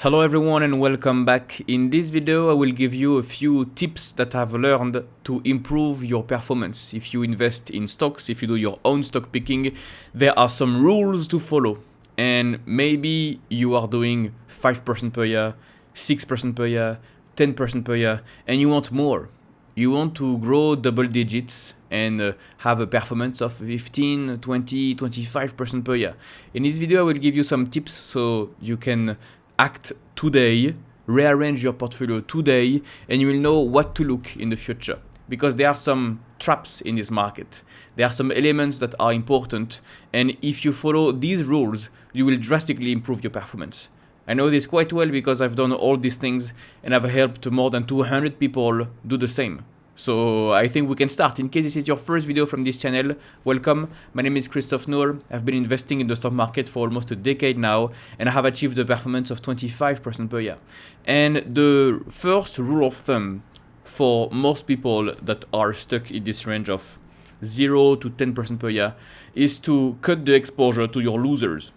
Hello everyone and welcome back. In this video I will give you a few tips that I've learned to improve your performance. If you invest in stocks, if you do your own stock picking, there are some rules to follow. And maybe you are doing 5% per year, 6% per year, 10% per year, and you want more. You want to grow double digits and have a performance of 15, 20, 25% per year. In this video I will give you some tips so you can act today, rearrange your portfolio today, and you will know what to look in the future. Because there are some traps in this market. There are some elements that are important, and if you follow these rules, you will drastically improve your performance. I know this quite well because I've done all these things and I've helped more than 200 people do the same. So I think we can start. In case this is your first video from this channel, welcome. My name is Christophe Noor. I've been investing in the stock market for almost a decade now, and I have achieved a performance of 25% per year. And the first rule of thumb for most people that are stuck in this range of 0 to 10% per year is to cut the exposure to your losers.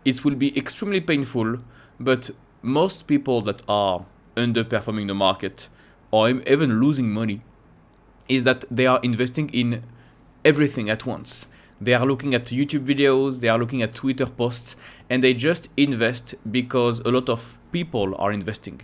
It will be extremely painful, but most people that are underperforming the market or even losing money is that they are investing in everything at once. They are looking at YouTube videos, they are looking at Twitter posts, and they just invest because a lot of people are investing.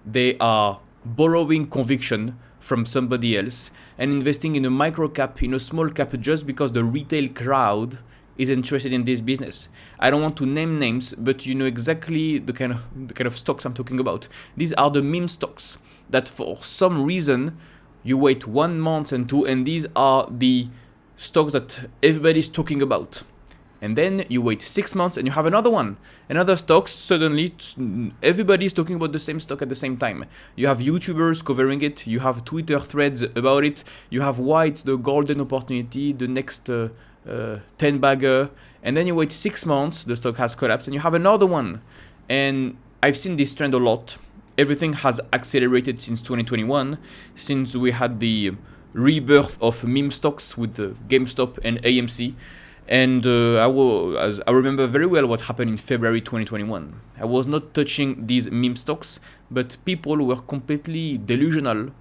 They are borrowing conviction from somebody else and investing in a micro cap, in a small cap, just because the retail crowd is interested in this business. I don't want to name names, but you know exactly the kind of stocks I'm talking about. These are the meme stocks that for some reason you wait 1 month and 2, and these are the stocks that everybody's talking about. And then you wait 6 months and you have another one. Another stock, suddenly everybody's talking about the same stock at the same time. You have YouTubers covering it, you have Twitter threads about it, you have why it's the golden opportunity, the next 10 bagger, and then you wait 6 months, the stock has collapsed, and you have another one. And I've seen this trend a lot. Everything has accelerated since 2021, since we had the rebirth of meme stocks with the GameStop and AMC. And I remember very well what happened in February 2021. I was not touching these meme stocks, but people were completely delusional.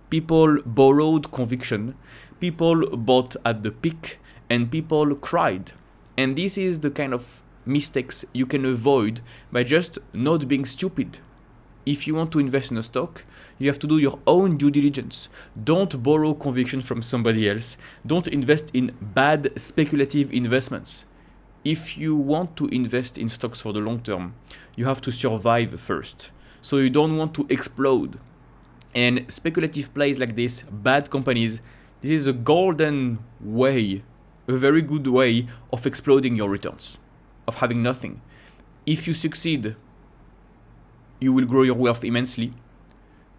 People borrowed conviction. People bought at the peak, and people cried. And this is the kind of mistakes you can avoid by just not being stupid. If you want to invest in a stock, you have to do your own due diligence. Don't borrow conviction from somebody else. Don't invest in bad speculative investments. If you want to invest in stocks for the long term, you have to survive first. So you don't want to explode. And speculative plays like this, bad companies, this is a golden way, a very good way of exploding your returns, of having nothing. If you succeed, you will grow your wealth immensely.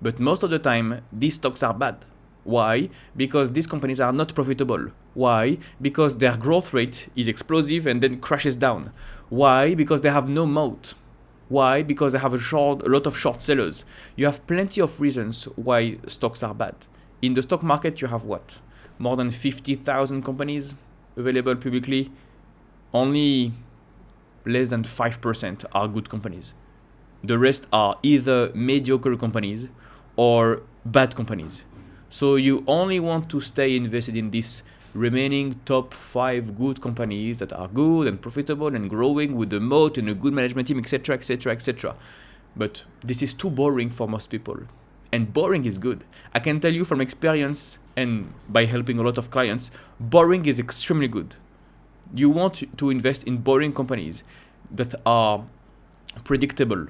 But most of the time, these stocks are bad. Why? Because these companies are not profitable. Why? Because their growth rate is explosive and then crashes down. Why? Because they have no moat. Why? Because they have a lot of short sellers. You have plenty of reasons why stocks are bad. In the stock market, you have what? More than 50,000 companies available publicly. Only less than 5% are good companies. The rest are either mediocre companies or bad companies. So you only want to stay invested in this remaining top 5 good companies that are good and profitable and growing with a moat and a good management team, etc., etc., etc. But this is too boring for most people. And boring is good. I can tell you from experience and by helping a lot of clients, boring is extremely good. You want to invest in boring companies that are predictable.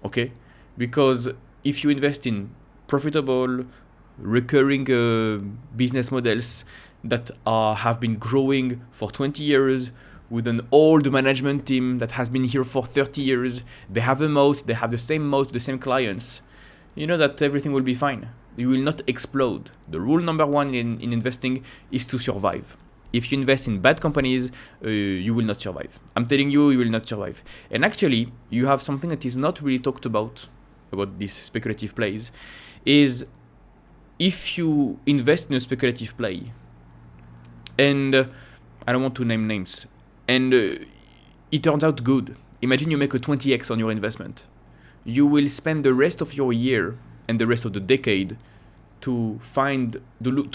Okay, because if you invest in profitable, recurring business models that have been growing for 20 years with an old management team that has been here for 30 years, they have a moat, they have the same moat, the same clients, you know that everything will be fine. You will not explode. The rule number 1 in investing is to survive. If you invest in bad companies, you will not survive. I'm telling you, you will not survive. And actually, you have something that is not really talked about these speculative plays, is if you invest in a speculative play, and I don't want to name names, and it turns out good. Imagine you make a 20x on your investment. you will spend the rest of your year and the rest of the decade to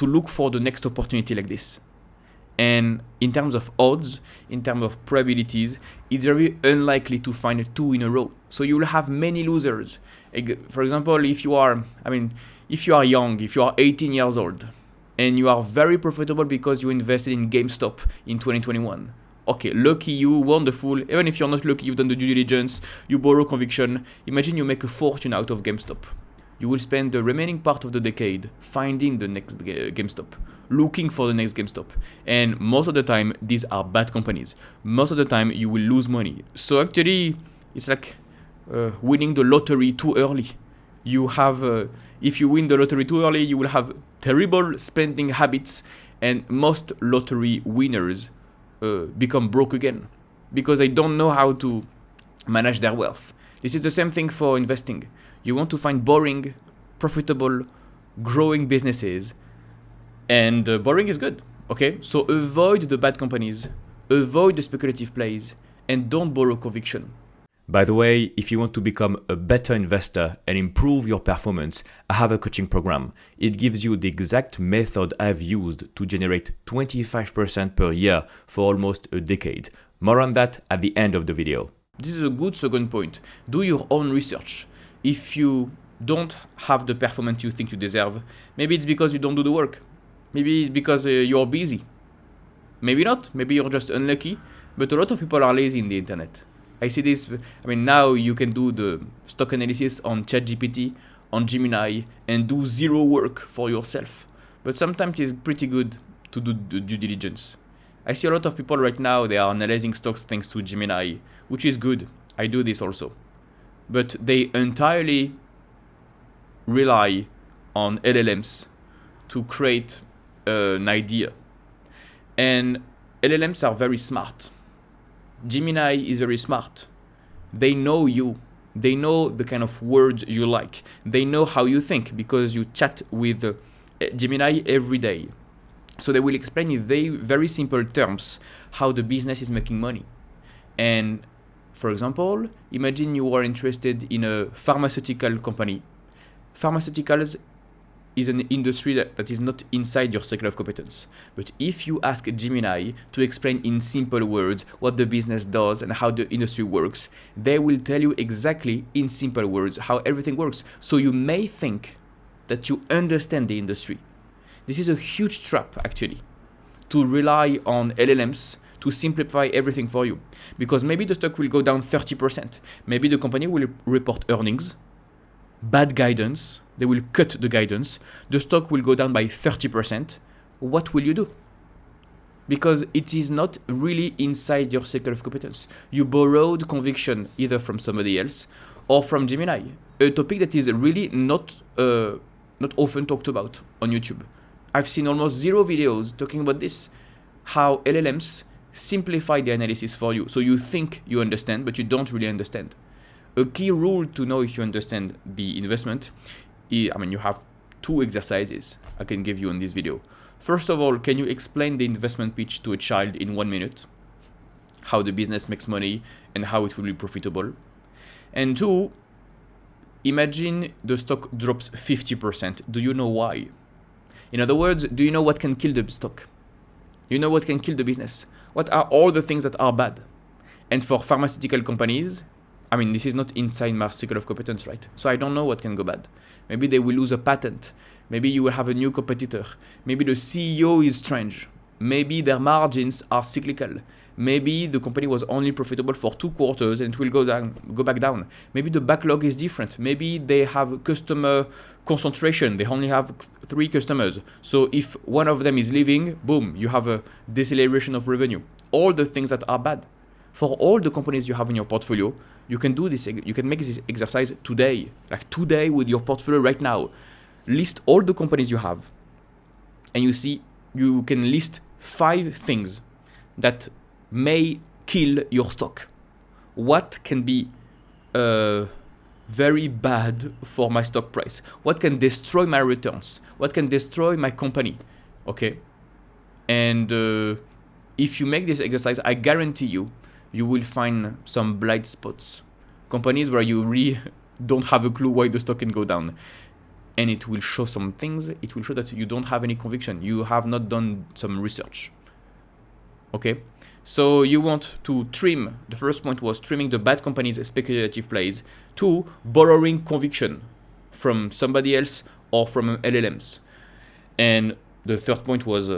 look for the next opportunity like this. And in terms of odds, in terms of probabilities, it's very unlikely to find 2 in a row. So you will have many losers. For example, if you are young, if you are 18 years old, and you are very profitable because you invested in GameStop in 2021. Okay, lucky you, wonderful. Even if you're not lucky, you've done the due diligence, you borrow conviction. Imagine you make a fortune out of GameStop. You will spend the remaining part of the decade finding the next GameStop, looking for the next GameStop. And most of the time, these are bad companies. Most of the time, you will lose money. So actually, it's like winning the lottery too early. If you win the lottery too early, you will have terrible spending habits, and most lottery winners become broke again because they don't know how to manage their wealth. This is the same thing for investing. You want to find boring, profitable, growing businesses, and boring is good. Okay, so avoid the bad companies, avoid the speculative plays, and don't borrow conviction. By the way, if you want to become a better investor and improve your performance, I have a coaching program. It gives you the exact method I've used to generate 25% per year for almost a decade. More on that at the end of the video. This is a good second point. Do your own research. If you don't have the performance you think you deserve, maybe it's because you don't do the work. Maybe it's because you're busy. Maybe not. Maybe you're just unlucky. But a lot of people are lazy in the internet. I see this. Now you can do the stock analysis on ChatGPT, on Gemini, and do zero work for yourself. But sometimes it's pretty good to do the due diligence. I see a lot of people right now, they are analyzing stocks thanks to Gemini, which is good. I do this also. But they entirely rely on LLMs to create an idea. And LLMs are very smart. Gemini is very smart. They know you. They know the kind of words you like. They know how you think because you chat with Gemini every day. So they will explain in very simple terms how the business is making money. And for example, imagine you are interested in a pharmaceutical company. Pharmaceuticals is an industry that is not inside your circle of competence. But if you ask Gemini to explain in simple words what the business does and how the industry works, they will tell you exactly in simple words how everything works. So you may think that you understand the industry. This is a huge trap, actually, to rely on LLMs to simplify everything for you. Because maybe the stock will go down 30%. Maybe the company will report earnings, bad guidance, they will cut the guidance, the stock will go down by 30%. What will you do? Because it is not really inside your circle of competence. You borrowed conviction either from somebody else or from Gemini, a topic that is really not often talked about on YouTube. I've seen almost 0 videos talking about this, how LLMs simplify the analysis for you. So you think you understand, but you don't really understand. A key rule to know if you understand the investment, you have 2 exercises I can give you in this video. First of all, can you explain the investment pitch to a child in 1 minute? How the business makes money and how it will be profitable. And 2, imagine the stock drops 50%. Do you know why? In other words, do you know what can kill the stock? You know what can kill the business? What are all the things that are bad? And for pharmaceutical companies, this is not inside my circle of competence, right? So I don't know what can go bad. Maybe they will lose a patent. Maybe you will have a new competitor. Maybe the CEO is strange. Maybe their margins are cyclical. Maybe the company was only profitable for 2 quarters and it will go back down. Maybe the backlog is different. Maybe they have customer concentration. They only have 3 customers. So if one of them is leaving, boom, you have a deceleration of revenue. All the things that are bad. For all the companies you have in your portfolio, you can do this. You can make this exercise today, like today with your portfolio right now. List all the companies you have, and you can list 5 things that may kill your stock. What can be very bad for my stock price? What can destroy my returns? What can destroy my company? Okay, and if you make this exercise, I guarantee you will find some blind spots. Companies where you don't have a clue why the stock can go down. And it will show some things. It will show that you don't have any conviction. You have not done some research. Okay? So you want to trim. The first point was trimming the bad companies' speculative plays. 2, borrowing conviction from somebody else or from LLMs. And the third point was,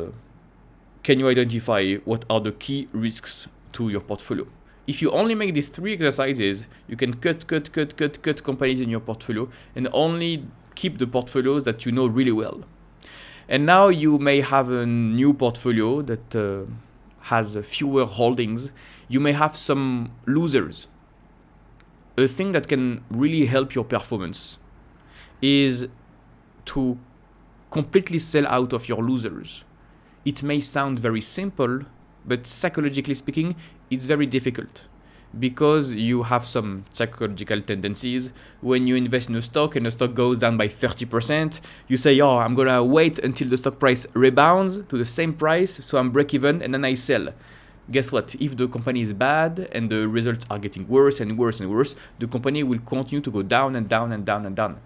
can you identify what are the key risks to your portfolio? If you only make these 3 exercises, you can cut companies in your portfolio and only keep the portfolios that you know really well. And now you may have a new portfolio that has fewer holdings. You may have some losers. A thing that can really help your performance is to completely sell out of your losers. It may sound very simple, but psychologically speaking, it's very difficult. Because you have some psychological tendencies. When you invest in a stock and the stock goes down by 30%, you say, oh, I'm gonna wait until the stock price rebounds to the same price, so I'm break even, and then I sell. Guess what? If the company is bad and the results are getting worse and worse and worse, the company will continue to go down and down and down and down.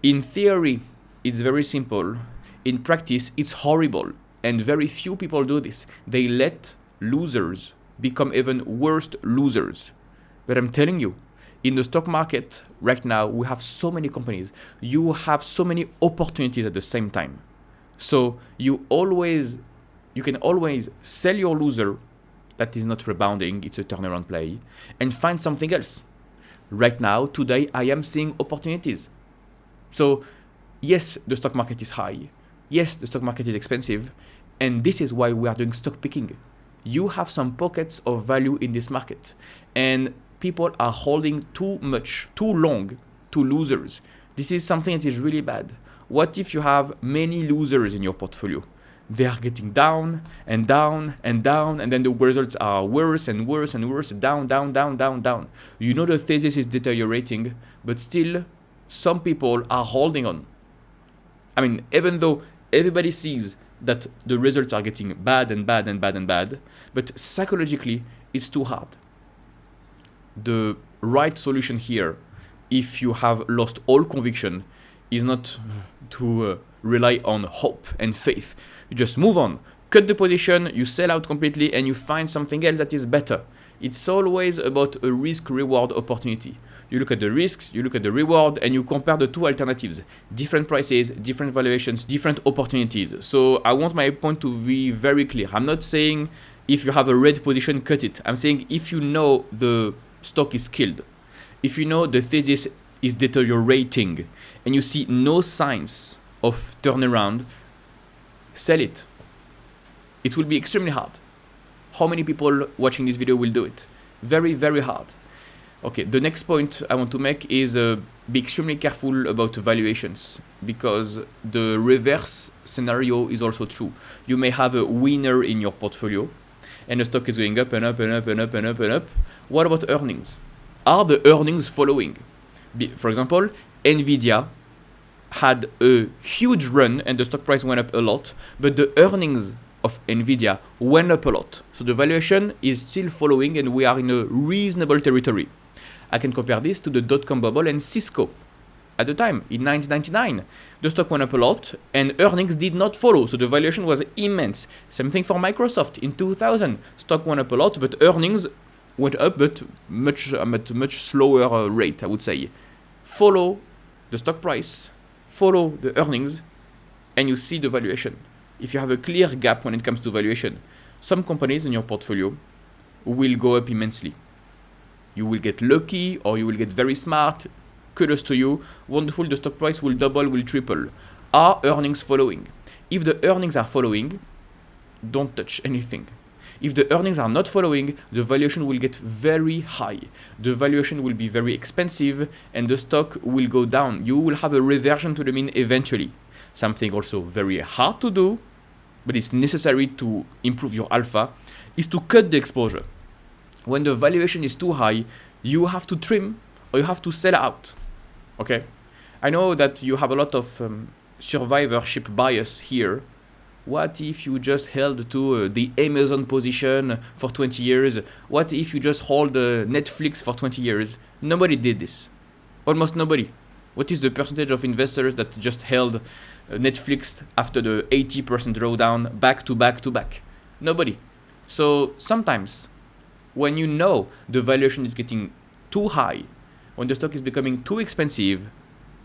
In theory, it's very simple. In practice, it's horrible. And very few people do this. They let losers become even worse losers. But I'm telling you, in the stock market right now, we have so many companies. You have so many opportunities at the same time. So you can always sell your loser that is not rebounding, it's a turnaround play, and find something else. Right now, today, I am seeing opportunities. So yes, the stock market is high. Yes, the stock market is expensive. And this is why we are doing stock picking. You have some pockets of value in this market, and people are holding too much, too long, to losers. This is something that is really bad. What if you have many losers in your portfolio? They are getting down and down and down, and then the results are worse and worse and worse, down, down, down, down, down. You know the thesis is deteriorating, but still some people are holding on. I mean, even though everybody sees that the results are getting bad and bad and bad and bad, but psychologically, it's too hard. The right solution here, if you have lost all conviction, is not to rely on hope and faith. You just move on, cut the position, you sell out completely, and you find something else that is better. It's always about a risk-reward opportunity. You look at the risks, you look at the reward, and you compare the two alternatives. Different prices, different valuations, different opportunities. So I want my point to be very clear. I'm not saying if you have a red position, cut it. I'm saying if you know the stock is killed, if you know the thesis is deteriorating, and you see no signs of turnaround, sell it. It will be extremely hard. How many people watching this video will do it? Very, very hard. Okay, the next point I want to make is be extremely careful about valuations, because the reverse scenario is also true. You may have a winner in your portfolio and the stock is going up and up and up and up and up and up. What about earnings? Are the earnings following? For example, Nvidia had a huge run and the stock price went up a lot, but the earnings of Nvidia went up a lot. So the valuation is still following and we are in a reasonable territory. I can compare this to the dot-com bubble and Cisco. At the time, in 1999, the stock went up a lot and earnings did not follow, so the valuation was immense. Same thing for Microsoft. In 2000, stock went up a lot, but earnings went up, but at a much slower rate, I would say. Follow the stock price, follow the earnings, and you see the valuation. If you have a clear gap when it comes to valuation, some companies in your portfolio will go up immensely. You will get lucky or you will get very smart. Kudos to you. Wonderful, the stock price will double, will triple. Are earnings following? If the earnings are following, don't touch anything. If the earnings are not following, the valuation will get very high. The valuation will be very expensive and the stock will go down. You will have a reversion to the mean eventually. Something also very hard to do, but it's necessary to improve your alpha, is to cut the exposure. When the valuation is too high, you have to trim or you have to sell out. Okay? I know that you have a lot of survivorship bias here. What if you just held to the Amazon position for 20 years? What if you just hold Netflix for 20 years? Nobody did this. Almost nobody. What is the percentage of investors that just held Netflix after the 80% drawdown back to back to back? Nobody. So sometimes when you know the valuation is getting too high, when the stock is becoming too expensive,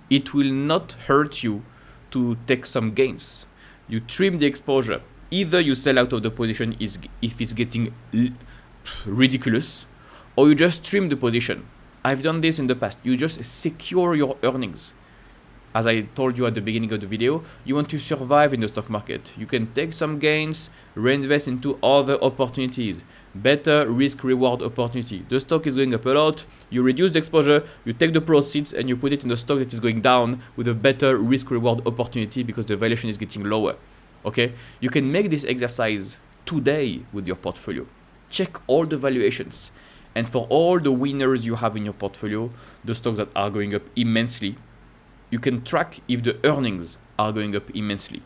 it will not hurt you to take some gains. You trim the exposure. Either you sell out of the position if it's getting ridiculous, or you just trim the position. I've done this in the past. You just secure your earnings. As I told you at the beginning of the video, you want to survive in the stock market. You can take some gains, reinvest into other opportunities, better risk-reward opportunity. The stock is going up a lot, you reduce the exposure, you take the proceeds and you put it in the stock that is going down with a better risk-reward opportunity because the valuation is getting lower. Okay? You can make this exercise today with your portfolio. Check all the valuations. And for all the winners you have in your portfolio, the stocks that are going up immensely, you can track if the earnings are going up immensely.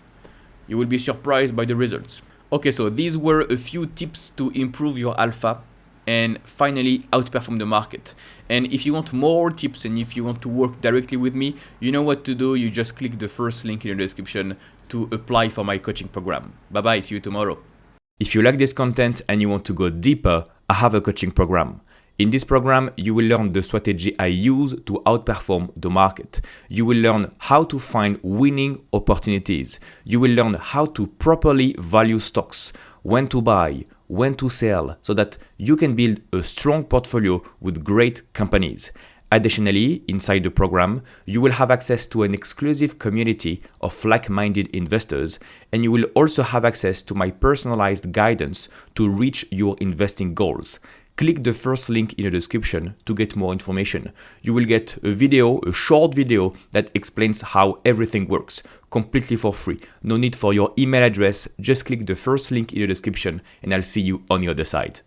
You will be surprised by the results. Okay, so these were a few tips to improve your alpha and finally outperform the market. And if you want more tips and if you want to work directly with me, you know what to do. You just click the first link in the description to apply for my coaching program. Bye-bye, see you tomorrow. If you like this content and you want to go deeper, I have a coaching program. In this program, you will learn the strategy I use to outperform the market. You will learn how to find winning opportunities. You will learn how to properly value stocks, when to buy, when to sell, so that you can build a strong portfolio with great companies. Additionally, inside the program, you will have access to an exclusive community of like-minded investors, and you will also have access to my personalized guidance to reach your investing goals. Click the first link in the description to get more information. You will get a short video that explains how everything works, completely for free. No need for your email address, just click the first link in the description and I'll see you on the other side.